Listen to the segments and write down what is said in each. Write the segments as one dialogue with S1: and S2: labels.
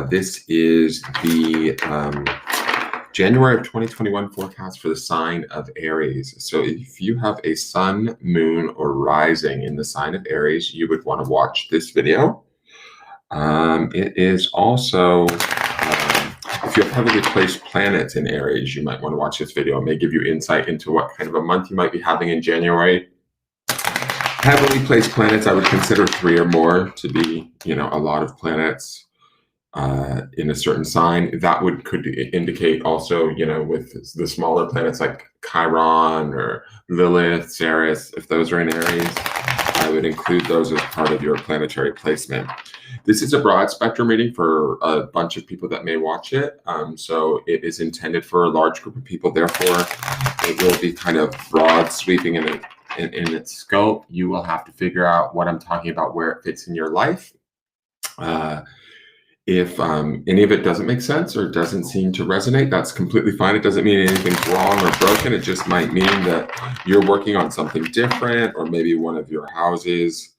S1: This is the January of 2021 forecast for the sign of Aries. So if you have a sun, moon, or rising in the sign of Aries, you would want to watch this video. It is also, if you have heavily placed planets in Aries, you might want to watch this video. It may give you insight into what kind of a month you might be having in January. Heavily placed planets, I would consider 3 or more to be, a lot of planets in a certain sign. That could indicate also, with the smaller planets like Chiron or Lilith, Ceres, if those are in Aries, I would include those as part of your planetary placement. This is a broad spectrum reading for a bunch of people that may watch it. So it is intended for a large group of people. Therefore, it will be kind of broad sweeping in its scope. You will have to figure out what I'm talking about, where it fits in your life. If any of it doesn't make sense or doesn't seem to resonate, that's completely fine. It doesn't mean anything's wrong or broken. It just might mean that you're working on something different, or maybe one of your houses,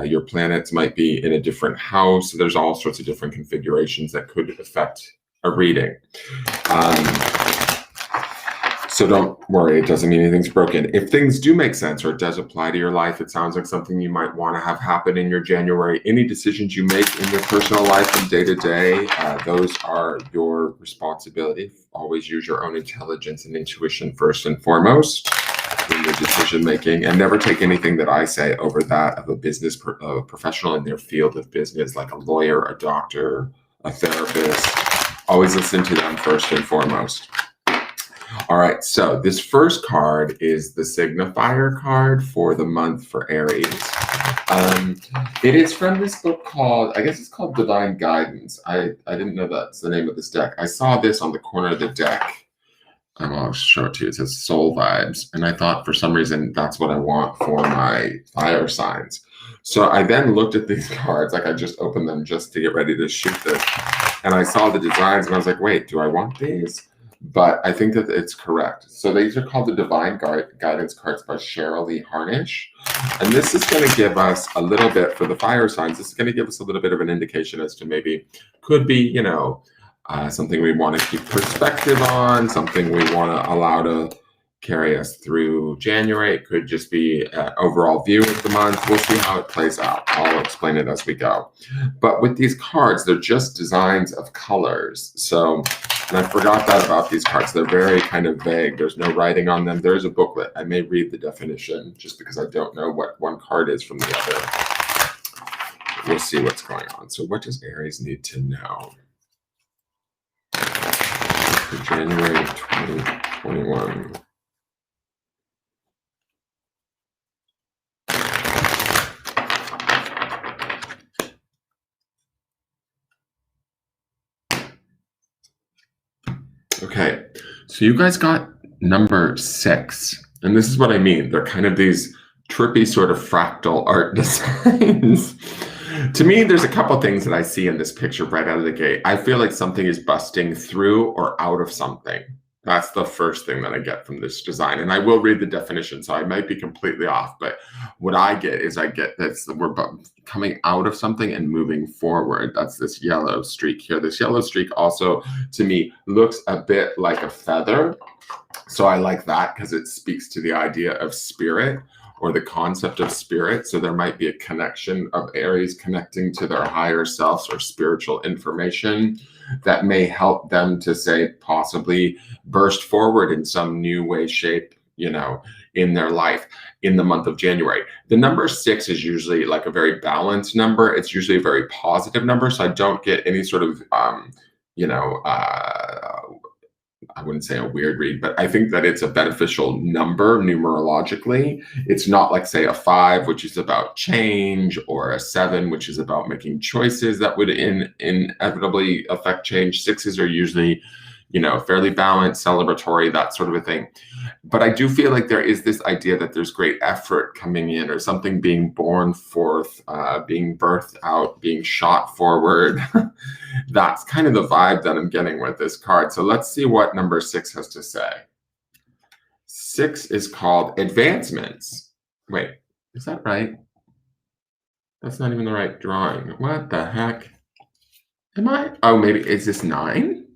S1: your planets might be in a different house. There's all sorts of different configurations that could affect a reading. So don't worry, it doesn't mean anything's broken. If things do make sense or it does apply to your life, it sounds like something you might want to have happen in your January. Any decisions you make in your personal life from day to day, those are your responsibility. Always use your own intelligence and intuition first and foremost in your decision making, and never take anything that I say over that of a business professional in their field of business, like a lawyer, a doctor, a therapist. Always listen to them first and foremost. All right, so this first card is the signifier card for the month for Aries. It is from this book called, I guess it's called Divine Guidance. I didn't know that's the name of this deck. I saw this on the corner of the deck. I'll show it to you. It says Soul Vibes. And I thought for some reason that's what I want for my fire signs. So I then looked at these cards, like I just opened them just to get ready to shoot this. And I saw the designs and I was like, wait, do I want these? But I think that it's correct. So these are called the Divine Guidance cards by Cheryl Lee Harnish. And this is going to give us a little bit, for the fire signs, this is going to give us a little bit of an indication as to maybe could be, something we want to keep perspective on, something we want to allow to carry us through January. It could just be an overall view of the month. We'll see how it plays out. I'll explain it as we go. But with these cards, they're just designs of colors. So, and I forgot that about these cards. They're very kind of vague. There's no writing on them. There's a booklet. I may read the definition just because I don't know what one card is from the other. We'll see what's going on. So what does Aries need to know for January 2021? Okay, so you guys got number 6, and this is what I mean. They're kind of these trippy sort of fractal art designs. To me, there's a couple things that I see in this picture right out of the gate. I feel like something is busting through or out of something. That's the first thing that I get from this design. And I will read the definition, so I might be completely off. But what I get is that we're coming out of something and moving forward. That's this yellow streak here. This yellow streak also, to me, looks a bit like a feather. So I like that because it speaks to the idea of spirit, or the concept of spirit. So there might be a connection of Aries connecting to their higher selves or spiritual information that may help them to, say, possibly burst forward in some new way, shape, in their life in the month of January. The number 6 is usually like a very balanced number. It's usually a very positive number. So I don't get any sort of, I wouldn't say a weird read, but I think that it's a beneficial number numerologically. It's not like, say, a 5, which is about change, or a 7, which is about making choices that would inevitably affect change. 6s are usually, fairly balanced, celebratory, that sort of a thing. But I do feel like there is this idea that there's great effort coming in, or something being born forth, being birthed out, being shot forward. That's kind of the vibe that I'm getting with this card. So let's see what number 6 has to say. 6 is called advancements. Wait, is that right? That's not even the right drawing. What the heck? Am I? Oh, maybe is this 9?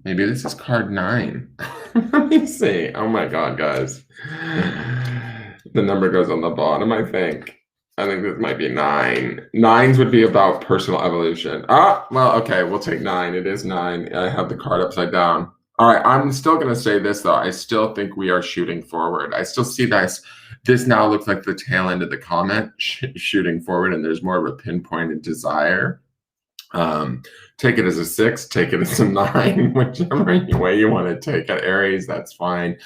S1: Maybe this is card 9. Let me see. Oh my god, guys. The number goes on the bottom, I think. I think this might be 9. Nines would be about personal evolution. Ah, well, okay, we'll take 9. It is 9. I have the card upside down. All right, I'm still going to say this, though. I still think we are shooting forward. I still see this. This now looks like the tail end of the comet shooting forward, and there's more of a pinpointed desire. Take it as a 6, take it as a 9, whichever way you want to take it, Aries, that's fine.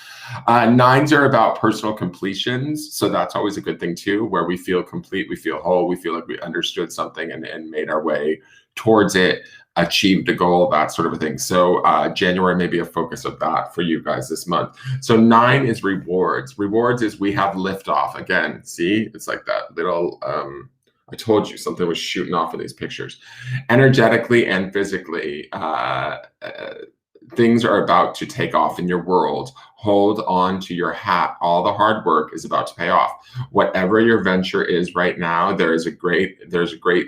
S1: Nines are about personal completions, so that's always a good thing too, where we feel complete, we feel whole, we feel like we understood something and made our way towards it, achieved a goal, that sort of a thing. So January may be a focus of that for you guys this month. So 9 is rewards. Rewards is we have liftoff. Again, see, it's like that little I told you something was shooting off in these pictures. Energetically and physically, things are about to take off in your world. Hold on to your hat. All the hard work is about to pay off. Whatever your venture is right now, there's a great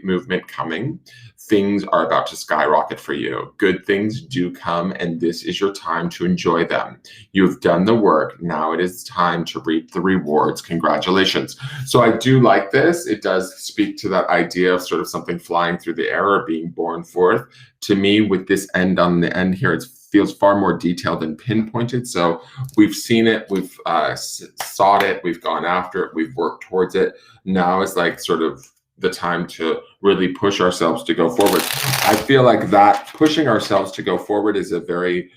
S1: movement coming. Things are about to skyrocket for you. Good things do come, and this is your time to enjoy them. You've done the work. Now it is time to reap the rewards. Congratulations. So I do like this. It does speak to that idea of sort of something flying through the air or being born forth. To me, with this end on the end here, it feels far more detailed and pinpointed. So we've seen it, we've sought it, we've gone after it, we've worked towards it. Now it's like sort of the time to really push ourselves to go forward. I feel like that pushing ourselves to go forward is a very,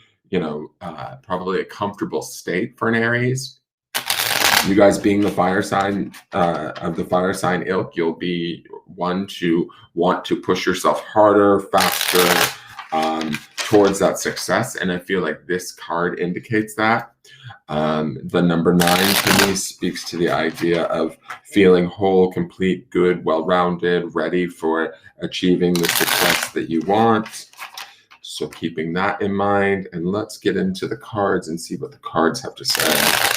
S1: probably a comfortable state for an Aries. You guys being the fire sign of the fire sign ilk, you'll be one to want to push yourself harder, faster towards that success. And I feel like this card indicates that. The number 9 to me speaks to the idea of feeling whole, complete, good, well-rounded, ready for achieving the success that you want. So keeping that in mind, and let's get into the cards and see what the cards have to say.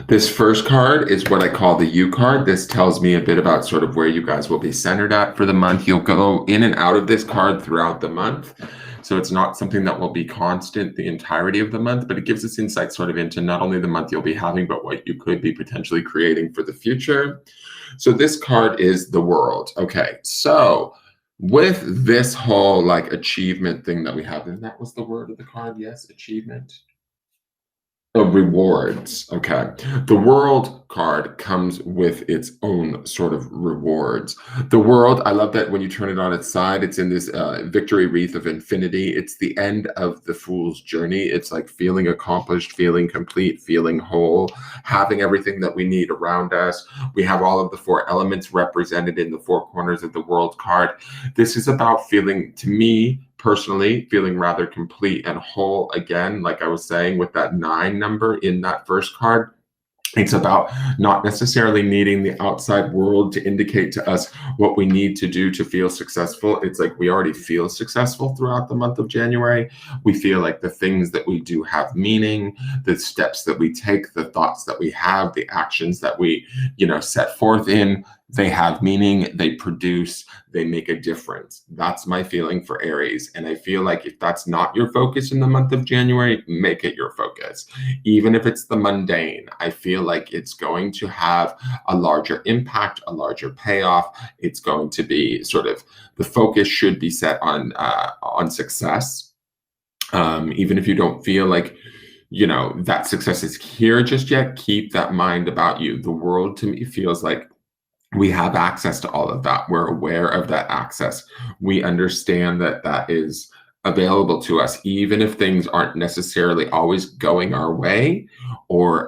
S1: This first card is what I call the U card. This tells me a bit about sort of where you guys will be centered at for the month. You'll go in and out of this card throughout the month. So it's not something that will be constant the entirety of the month, but it gives us insight sort of into not only the month you'll be having, but what you could be potentially creating for the future. So this card is the world. Okay, so with this whole like achievement thing that we have, and that was the word of the card, yes, achievement. Oh, rewards. Okay. The world card comes with its own sort of rewards. The world, I love that when you turn it on its side, it's in this victory wreath of infinity. It's the end of the fool's journey. It's like feeling accomplished, feeling complete, feeling whole, having everything that we need around us. We have all of the 4 elements represented in the 4 corners of the world card. This is about feeling, to me, personally feeling rather complete and whole again, like I was saying with that 9 number in that first card. It's about not necessarily needing the outside world to indicate to us what we need to do to feel successful. It's like we already feel successful throughout the month of January. We feel like the things that we do have meaning, the steps that we take, the thoughts that we have, the actions that we, set forth in, they have meaning, they produce, they make a difference. That's my feeling for Aries. And I feel like if that's not your focus in the month of January, make it your focus. Even if it's the mundane, I feel like it's going to have a larger impact, a larger payoff. It's going to be sort of, the focus should be set on success. Even if you don't feel like, that success is here just yet, keep that mind about you. The world to me feels like we have access to all of that. We're aware of that access. We understand that that is available to us, even if things aren't necessarily always going our way or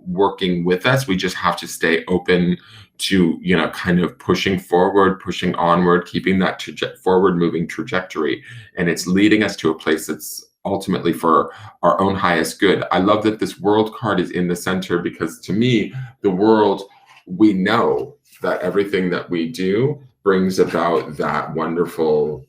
S1: working with us. We just have to stay open to, kind of pushing forward, pushing onward, keeping that forward moving trajectory. And it's leading us to a place that's ultimately for our own highest good. I love that this world card is in the center because to me, the world, we know that everything that we do brings about that wonderful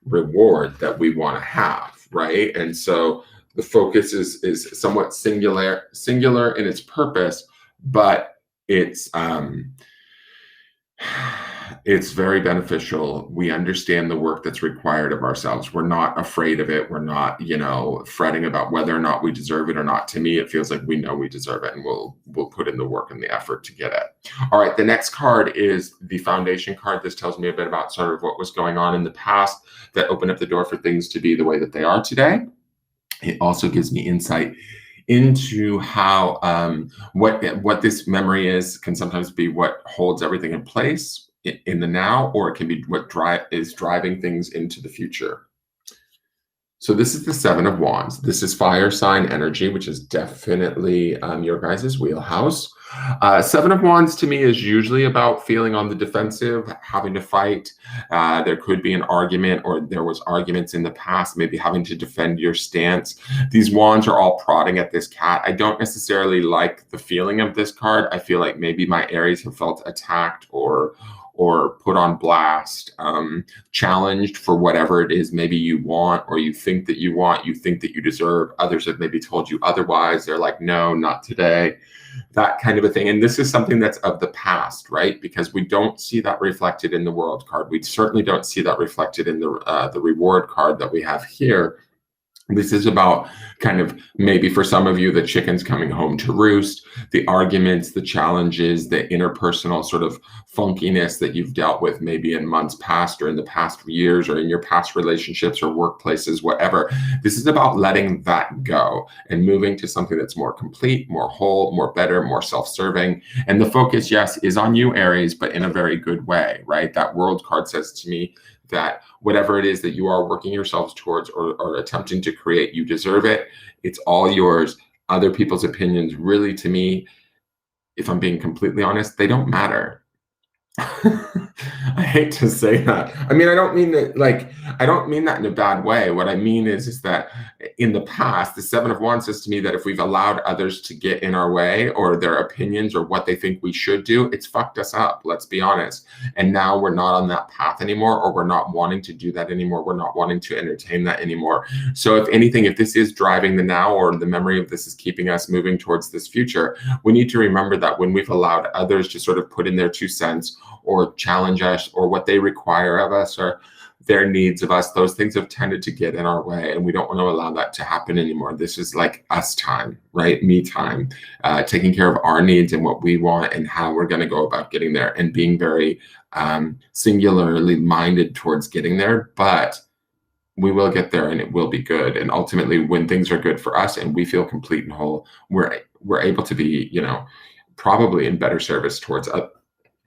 S1: reward that we want to have, right? And so The focus is somewhat singular in its purpose, but it's very beneficial. We understand the work that's required of ourselves. We're not afraid of it. We're not, fretting about whether or not we deserve it or not. To me, it feels like we know we deserve it, and we'll put in the work and the effort to get it. All right, the next card is the Foundation card. This tells me a bit about sort of what was going on in the past that opened up the door for things to be the way that they are today. It also gives me insight into how what this memory can sometimes be what holds everything in place in the now, or it can be what is driving things into the future. So this is the Seven of Wands. This is fire sign energy, which is definitely your guys' wheelhouse. Seven of Wands to me is usually about feeling on the defensive, having to fight. There could be an argument, or there was arguments in the past, maybe having to defend your stance. These wands are all prodding at this cat. I don't necessarily like the feeling of this card. I feel like maybe my Aries have felt attacked or put on blast, challenged for whatever it is maybe you want, or you think that you deserve. Others have maybe told you otherwise. They're like, no, not today, that kind of a thing. And this is something that's of the past, right? Because we don't see that reflected in the World card. We certainly don't see that reflected in the Reward card that we have here. This is about kind of maybe for some of you, the chickens coming home to roost, the arguments, the challenges, the interpersonal sort of funkiness that you've dealt with maybe in months past or in the past years or in your past relationships or workplaces, whatever. This is about letting that go and moving to something that's more complete, more whole, more better, more self-serving. And the focus, yes, is on you, Aries, but in a very good way, right? That World card says to me that whatever it is that you are working yourselves towards or attempting to create, you deserve it. It's all yours. Other people's opinions, really, to me, if I'm being completely honest, they don't matter. I hate to say that. I mean, I don't mean that in a bad way. What I mean is that in the past, the Seven of Wands says to me that if we've allowed others to get in our way or their opinions or what they think we should do, it's fucked us up. Let's be honest. And now we're not on that path anymore, or we're not wanting to do that anymore. We're not wanting to entertain that anymore. So if anything, if this is driving the now, or the memory of this is keeping us moving towards this future, we need to remember that when we've allowed others to sort of put in their 2 cents or challenge us, or what they require of us, or their needs of us, those things have tended to get in our way, and we don't want to allow that to happen anymore. This is like us time, right? Me time, taking care of our needs and what we want and how we're going to go about getting there, and being very singularly minded towards getting there. But we will get there, and it will be good. And ultimately, when things are good for us and we feel complete and whole, we're able to be, probably in better service towards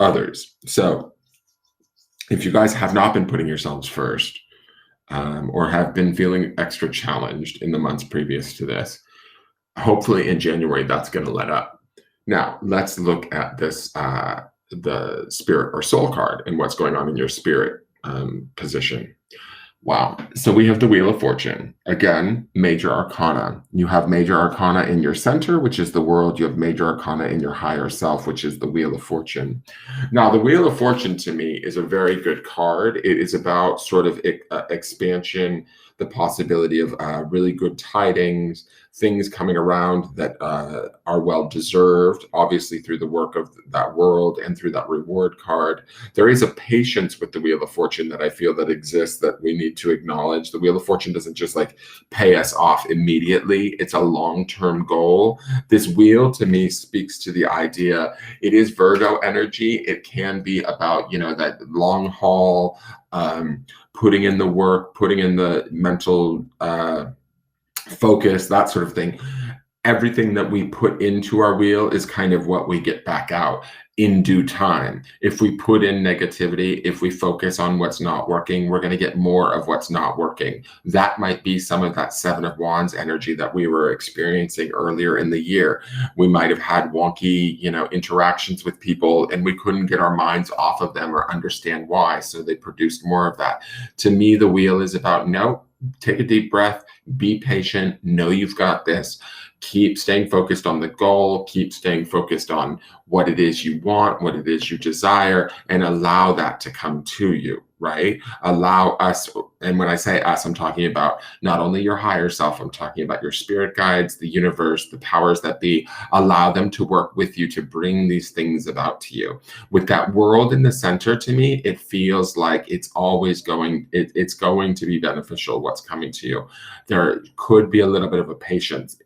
S1: others. So if you guys have not been putting yourselves first, or have been feeling extra challenged in the months previous to this, hopefully in January that's going to let up. Now let's look at this, the Spirit or Soul card, and what's going on in your spirit position. Wow. So we have the Wheel of Fortune. Again, major arcana. You have major arcana in your center, which is the world. You have major arcana in your higher self, which is the Wheel of Fortune. Now, the Wheel of Fortune to me is a very good card. It is about sort of expansion, the possibility of really good tidings, things coming around that are well deserved, obviously through the work of that world and through that reward card. There is a patience with the Wheel of Fortune that I feel that exists that we need to acknowledge. The Wheel of Fortune doesn't just like pay us off immediately. It's a long-term goal. This wheel to me speaks to the idea, it is Virgo energy. It can be about, that long haul, putting in the work, putting in the mental focus, that sort of thing. Everything that we put into our wheel is kind of what we get back out in due time. If we put in negativity, if we focus on what's not working, we're going to get more of what's not working. That might be some of that Seven of Wands energy that we were experiencing earlier in the year. We might have had wonky, interactions with people, and we couldn't get our minds off of them or understand why. So they produced more of that. To me, the wheel is about, no, take a deep breath, Be patient, know you've got this. Keep staying focused on the goal, keep staying focused on what it is you want, what it is you desire, and allow that to come to you, right? Allow us, and when I say us, I'm talking about not only your higher self, I'm talking about your spirit guides, the universe, the powers that be. Allow them to work with you to bring these things about to you. With that world in the center, to me, it feels like it's always it's going to be beneficial, what's coming to you. There could be a little bit of a patience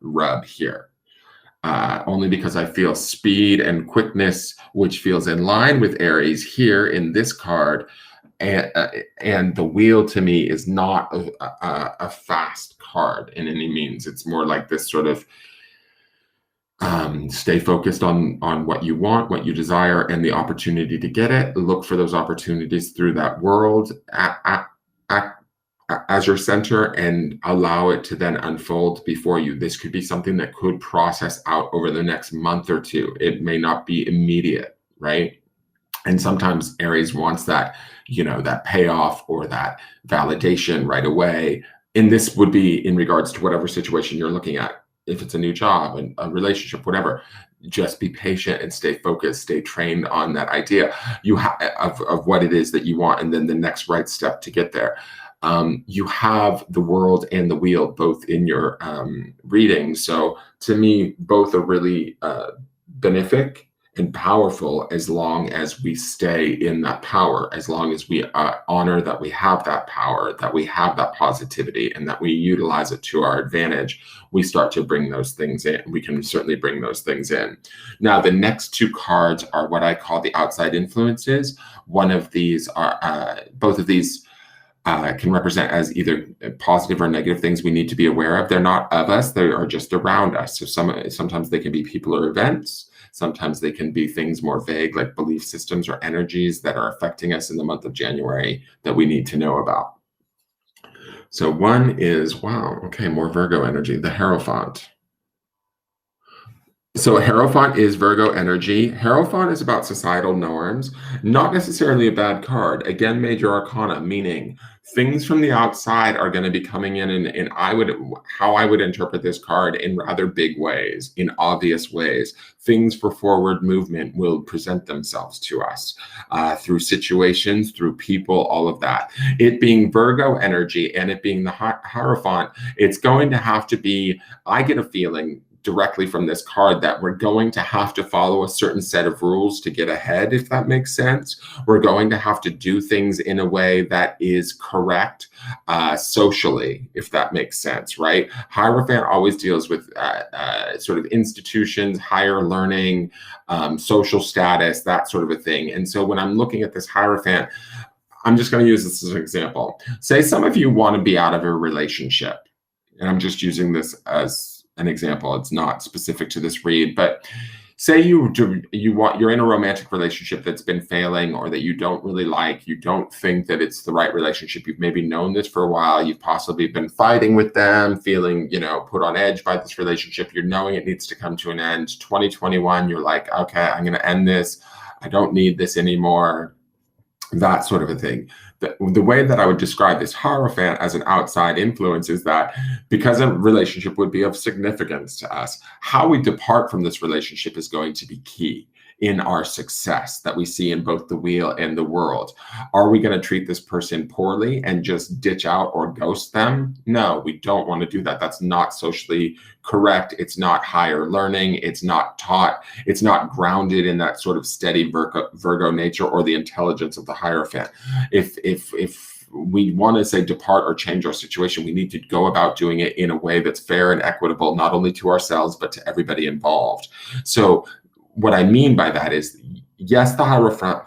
S1: rub here. Only because I feel speed and quickness, which feels in line with Aries here in this card. And the wheel to me is not a fast card in any means. It's more like this sort of stay focused on what you want, what you desire, and the opportunity to get it. Look for those opportunities through that world as your center, and allow it to then unfold before you. This could be something that could process out over the next month or two. It may not be immediate, right? And sometimes Aries wants that, that payoff or that validation right away. And this would be in regards to whatever situation you're looking at. If it's a new job and a relationship, whatever, just be patient and stay focused, stay trained on that idea of what it is that you want, and then the next right step to get there. You have the world and the wheel both in your reading. So to me, both are really benefic and powerful as long as we stay in that power, as long as we honor that we have that power, that we have that positivity, and that we utilize it to our advantage. We start to bring those things in. We can certainly bring those things in. Now, the next two cards are what I call the outside influences. One of these are, both of these can represent as either positive or negative things we need to be aware of. They're not of us, they are just around us. So sometimes they can be people or events. Sometimes they can be things more vague, like belief systems or energies that are affecting us in the month of January that we need to know about. So one is, wow, okay, more Virgo energy, the Hierophant. So Hierophant is Virgo energy. Hierophant is about societal norms, not necessarily a bad card. Again, major arcana, meaning things from the outside are going to be coming in, and how I would interpret this card in rather big ways, in obvious ways. Things for forward movement will present themselves to us through situations, through people, all of that. It being Virgo energy and it being the Hierophant, it's going to have to be, I get a feeling directly from this card, that we're going to have to follow a certain set of rules to get ahead, if that makes sense. We're going to have to do things in a way that is correct socially, if that makes sense, right? Hierophant always deals with sort of institutions, higher learning, social status, that sort of a thing. And so when I'm looking at this Hierophant, I'm just going to use this as an example. Say some of you want to be out of a relationship, and I'm just using this as an example. It's not specific to this read, but say you're in a romantic relationship that's been failing, or that you don't really like, you don't think that it's the right relationship. You've maybe known this for a while. You've possibly been fighting with them, feeling, put on edge by this relationship. You're knowing it needs to come to an end. 2021, you're like, okay, I'm going to end this. I don't need this anymore. That sort of a thing. The way that I would describe this Hierophant as an outside influence is that because a relationship would be of significance to us, how we depart from this relationship is going to be key in our success that we see in both the wheel and the world. Are we going to treat this person poorly and just ditch out or ghost them? No, we don't want to do that. That's not socially correct. It's not higher learning. It's not taught. It's not grounded in that sort of steady Virgo nature or the intelligence of the Hierophant. If we want to say depart or change our situation, we need to go about doing it in a way that's fair and equitable, not only to ourselves, but to everybody involved. So what I mean by that is, yes, the Hierophant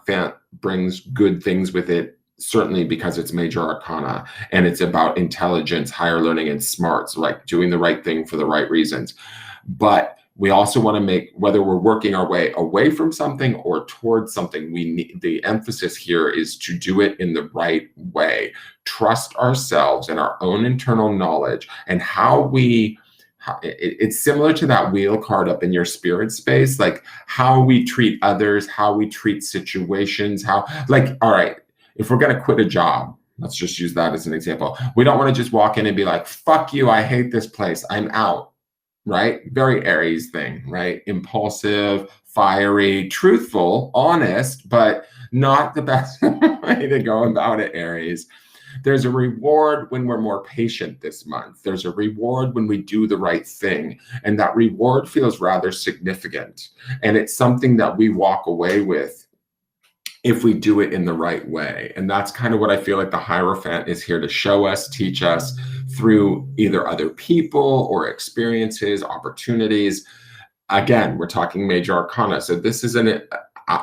S1: brings good things with it, certainly because it's major arcana and it's about intelligence, higher learning, and smarts, like doing the right thing for the right reasons. But we also want to make, whether we're working our way away from something or towards something, the emphasis here is to do it in the right way. Trust ourselves and our own internal knowledge, and it's similar to that wheel card up in your spirit space, like how we treat others, how we treat situations, all right, if we're going to quit a job, Let's just use that as an example. We don't want to just walk in and be like, fuck you, I hate this place, I'm out, right? Very Aries thing, right? Impulsive, fiery, truthful, honest, but not the best way to go about it, Aries. There's a reward when we're more patient this month. There's a reward when we do the right thing. And that reward feels rather significant. And it's something that we walk away with if we do it in the right way. And that's kind of what I feel like the Hierophant is here to show us, teach us through either other people or experiences, opportunities. Again, we're talking major arcana. So this is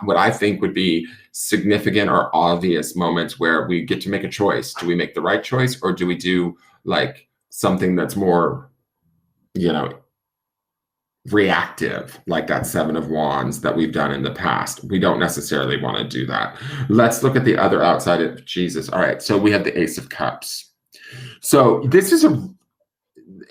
S1: what I think would be significant or obvious moments where we get to make a choice. Do we make the right choice, or do we do like something that's more, reactive, like that Seven of Wands that we've done in the past? We don't necessarily want to do that. Let's look at the other outside of Jesus. All right, so we have the Ace of Cups. So this is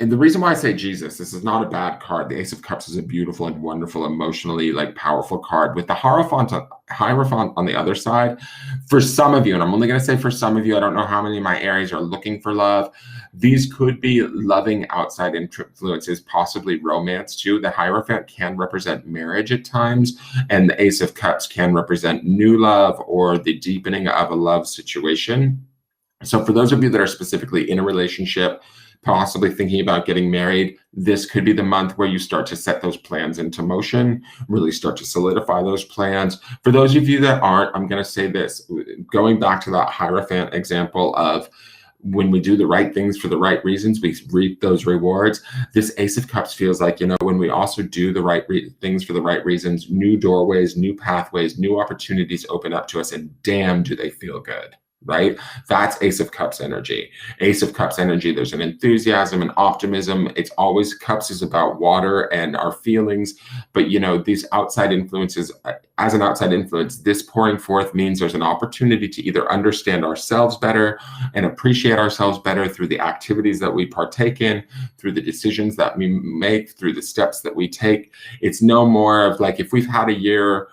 S1: and the reason why I say Jesus, this is not a bad card. The Ace of Cups is a beautiful and wonderful, emotionally powerful card. With the Hierophant on the other side, for some of you, and I'm only going to say for some of you, I don't know how many of my Aries are looking for love. These could be loving outside influences, possibly romance too. The Hierophant can represent marriage at times, and the Ace of Cups can represent new love or the deepening of a love situation. So for those of you that are specifically in a relationship, possibly thinking about getting married, this could be the month where you start to set those plans into motion, really start to solidify those plans. For those of you that aren't, I'm going to say this, going back to that Hierophant example of when we do the right things for the right reasons, we reap those rewards. This Ace of Cups feels like, when we also do the right things for the right reasons, new doorways, new pathways, new opportunities open up to us, and damn, do they feel good. Right? That's Ace of Cups energy. Ace of Cups energy, there's an enthusiasm and optimism. It's always, cups is about water and our feelings. But, these outside influences, as an outside influence, this pouring forth means there's an opportunity to either understand ourselves better and appreciate ourselves better through the activities that we partake in, through the decisions that we make, through the steps that we take. It's no more of like, if we've had a year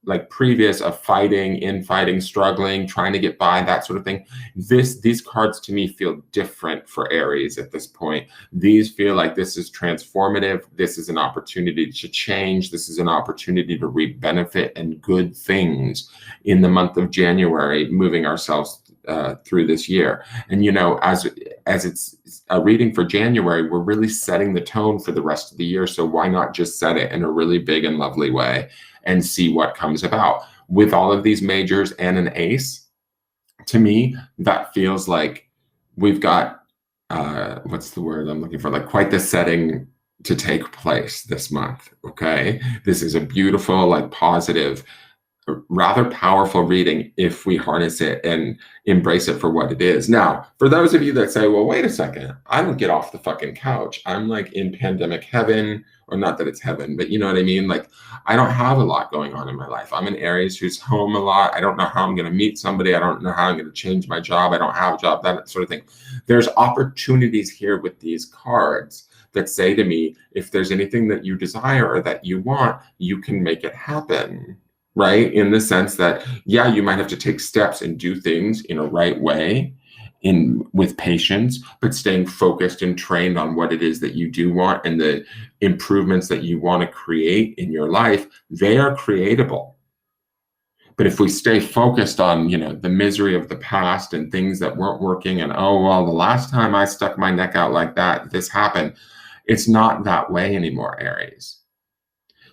S1: like previous of fighting, struggling, trying to get by, that sort of thing. These cards to me feel different for Aries at this point. These feel like this is transformative. This is an opportunity to change. This is an opportunity to reap benefit and good things in the month of January, moving ourselves through this year. And as it's a reading for January, we're really setting the tone for the rest of the year. So why not just set it in a really big and lovely way and see what comes about? With all of these majors and an ace, to me, that feels like we've got, what's the word I'm looking for? Like quite the setting to take place this month, okay? This is a beautiful, like positive, rather powerful reading if we harness it and embrace it for what it is. Now, for those of you that say, well, wait a second, I don't get off the fucking couch. I'm like in pandemic heaven, or not that it's heaven, but you know what I mean? Like, I don't have a lot going on in my life. I'm an Aries who's home a lot. I don't know how I'm going to meet somebody. I don't know how I'm going to change my job. I don't have a job, that sort of thing. There's opportunities here with these cards that say to me, if there's anything that you desire or that you want, you can make it happen. Right? In the sense that, yeah, you might have to take steps and do things in a right way, with patience, but staying focused and trained on what it is that you do want and the improvements that you want to create in your life. They are creatable. But if we stay focused on, the misery of the past and things that weren't working, and, oh, well, the last time I stuck my neck out like that, this happened. It's not that way anymore, Aries.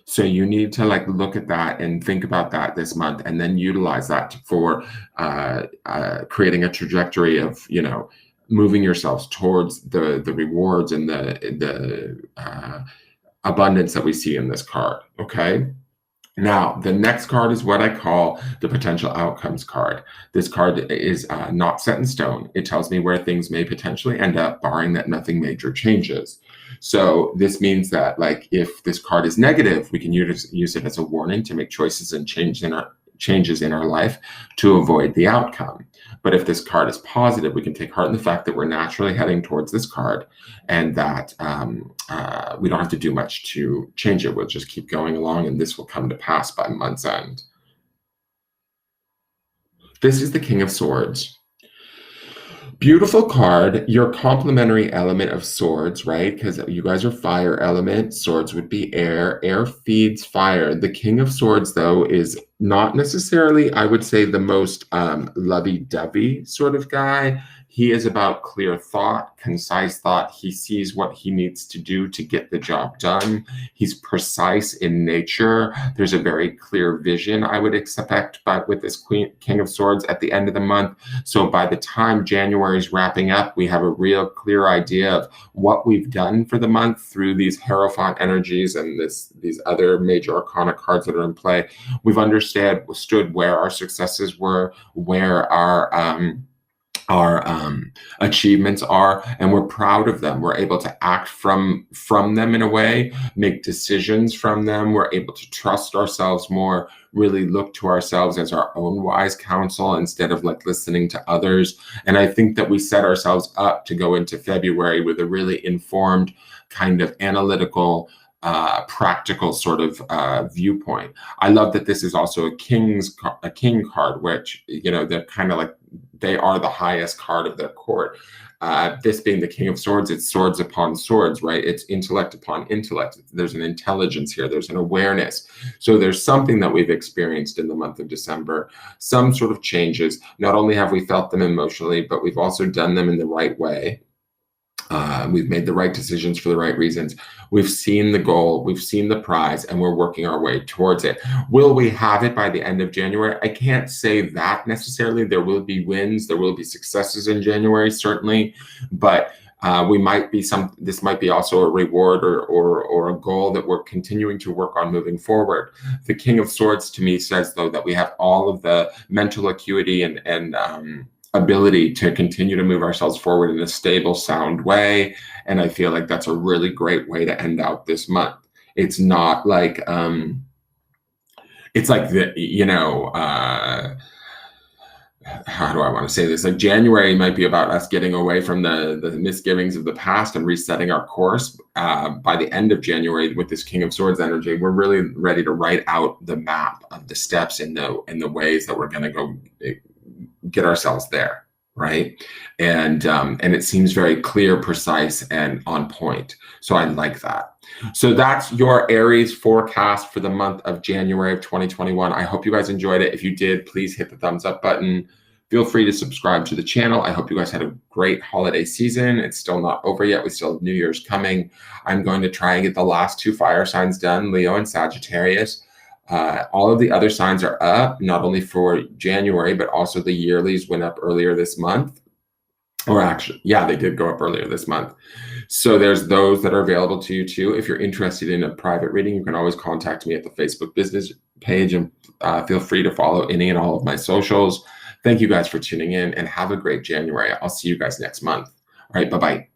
S1: So you need to look at that and think about that this month, and then utilize that for creating a trajectory of, moving yourselves towards the rewards and the abundance that we see in this card. Okay. Now, the next card is what I call the potential outcomes card. This card is not set in stone. It tells me where things may potentially end up, barring that nothing major changes. So this means that, if this card is negative, we can use it as a warning to make choices and changes in our life to avoid the outcome. But if this card is positive, we can take heart in the fact that we're naturally heading towards this card, and that we don't have to do much to change it. We'll just keep going along, and this will come to pass by month's end. This is the King of Swords. Beautiful card. Your complementary element of swords, right? Because you guys are fire element. Swords would be air. Air feeds fire. The King of Swords, though, is not necessarily, I would say, the most lovey-dovey sort of guy. He is about clear thought, concise thought. He sees what he needs to do to get the job done. He's precise in nature. There's a very clear vision, I would expect, but with this King of Swords at the end of the month. So by the time January is wrapping up, we have a real clear idea of what we've done for the month through these Hierophant energies and these other major arcana cards that are in play. We've understood where our successes were, where our achievements are, and we're proud of them. We're able to act from them in a way, make decisions from them. We're able to trust ourselves more, really look to ourselves as our own wise counsel instead of like listening to others. And I think that we set ourselves up to go into February with a really informed, kind of analytical, practical sort of viewpoint. I love that this is also a king card, which, you know, they're kind of like, they are the highest card of their court. This being the King of Swords, it's swords upon swords, right? It's intellect upon intellect. There's an intelligence here. There's an awareness. So there's something that we've experienced in the month of December, some sort of changes. Not only have we felt them emotionally, but we've also done them in the right way. We've made the right decisions for the right reasons. We've seen the goal, we've seen the prize, and we're working our way towards it. Will we have it by the end of January? I can't say that necessarily. There will be wins, there will be successes in January, certainly, but this might be also a reward or a goal that we're continuing to work on moving forward. The King of Swords to me says, though, that we have all of the mental acuity and ability to continue to move ourselves forward in a stable, sound way. And I feel like that's a really great way to end out this month. It's not like, it's like the, you know, how do I want to say this? Like January might be about us getting away from the misgivings of the past and resetting our course. By the end of January, with this King of Swords energy, we're really ready to write out the map of the steps in the ways that we're going to go get ourselves there, right? And it seems very clear, precise, and on point. So I like that. So that's your Aries forecast for the month of January of 2021. I hope you guys enjoyed it. If you did, please hit the thumbs up button. Feel free to subscribe to the channel. I hope you guys had a great holiday season. It's still not over yet. We still have New Year's coming. I'm going to try and get the last two fire signs done, Leo and Sagittarius. All of the other signs are up, not only for January, but also the yearlies went up earlier this month. Or actually, yeah, they did go up earlier this month. So there's those that are available to you too. If you're interested in a private reading, you can always contact me at the Facebook business page, and feel free to follow any and all of my socials. Thank you guys for tuning in, and have a great January. I'll see you guys next month. All right, bye-bye.